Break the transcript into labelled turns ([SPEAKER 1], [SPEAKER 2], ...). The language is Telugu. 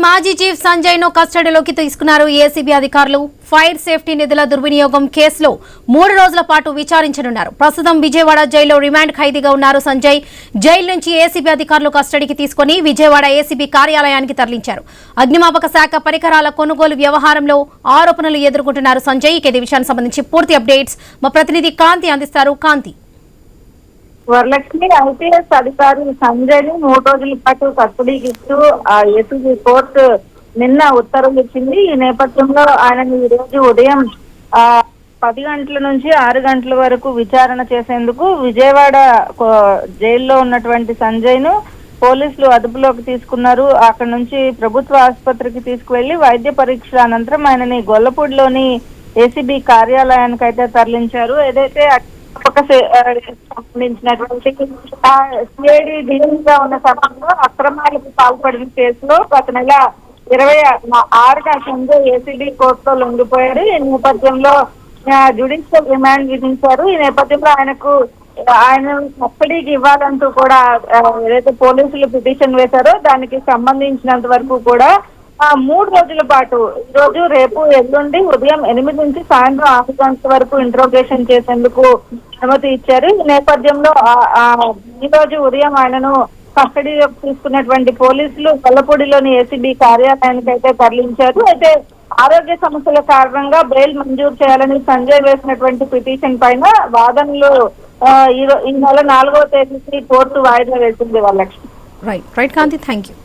[SPEAKER 1] మాజీ చీఫ్ సంజయ్ ను కస్టడీలోకి తీసుకున్నారు ఏసీబీ అధికారులు. ఫైర్ సేఫ్టీ నిధుల దుర్వినియోగం కేసులో 3 రోజుల పాటు విచారించనున్నారు. ప్రస్తుతం విజయవాడ జైల్లో రిమాండ్ ఖైదీగా ఉన్నారు సంజయ్. జైలు నుంచి ఏసీబీ అధికారులు కస్టడీకి తీసుకుని విజయవాడ ఏసీబీ కార్యాలయానికి తరలించారు. అగ్నిమాపక శాఖ పరికరాల కొనుగోలు వ్యవహారంలో ఆరోపణలు ఎదుర్కొంటున్నారు సంజయ్. ఇదే విషయానికి సంబంధించి పూర్తి అప్డేట్స్ మా ప్రతినిధి కాంతి అందిస్తారు. కాంతి.
[SPEAKER 2] వరలక్ష్మి ఐపీఎస్ అధికారి సంజయ్ ని 3 రోజుల పాటు కస్టడీకి ఇస్తూ ఏసీబీ కోర్టు నిన్న ఉత్తర్వులు ఇచ్చింది. ఈ నేపథ్యంలో ఆయనను ఈ రోజు ఉదయం 10 గంటల నుంచి 6 గంటల వరకు విచారణ చేసేందుకు విజయవాడ జైల్లో ఉన్నటువంటి సంజయ్ ను పోలీసులు అదుపులోకి తీసుకున్నారు. అక్కడ నుంచి ప్రభుత్వ ఆసుపత్రికి తీసుకువెళ్లి వైద్య పరీక్షల అనంతరం ఆయనని గొల్లపూడిలోని ఏసీబీ కార్యాలయానికి అయితే తరలించారు. ఏదైతే సంబంధించినటువంటి సిఐడి డీజీగా ఉన్న సమయంలో అక్రమాలకు పాల్పడిన కేసులో గత నెల 26న సంజయ్ ఏసీబీ కోర్టులో లొంగిపోయారు. ఈ నేపథ్యంలో జ్యుడిషియల్ రిమాండ్ విధించారు. ఈ నేపథ్యంలో ఆయన కస్టడీకి ఇవ్వాలంటూ కూడా ఏదైతే పోలీసులు పిటిషన్ వేశారో దానికి సంబంధించినంత వరకు కూడా 3 రోజుల పాటు ఈ రోజు, రేపు, ఎల్లుండి ఉదయం 8 నుంచి సాయంత్రం 6 గంటల వరకు ఇంట్రోగేషన్ చేసేందుకు అనుమతి ఇచ్చారు. ఈ నేపథ్యంలో ఈ రోజు ఉదయం ఆయనను కస్టడీలోకి తీసుకున్నటువంటి పోలీసులు గొల్లపూడిలోని ఏసీబీ కార్యాలయానికి అయితే తరలించారు. అయితే ఆరోగ్య సమస్యల కారణంగా బెయిల్ మంజూరు చేయాలని సంజయ్ వేసినటువంటి పిటిషన్ పైన వాదనలు ఈ నెల 4వ తేదీకి కోర్టు వాయిదా వేసింది. వాళ్ళకి
[SPEAKER 1] రైట్ కాంతి, థ్యాంక్ యూ.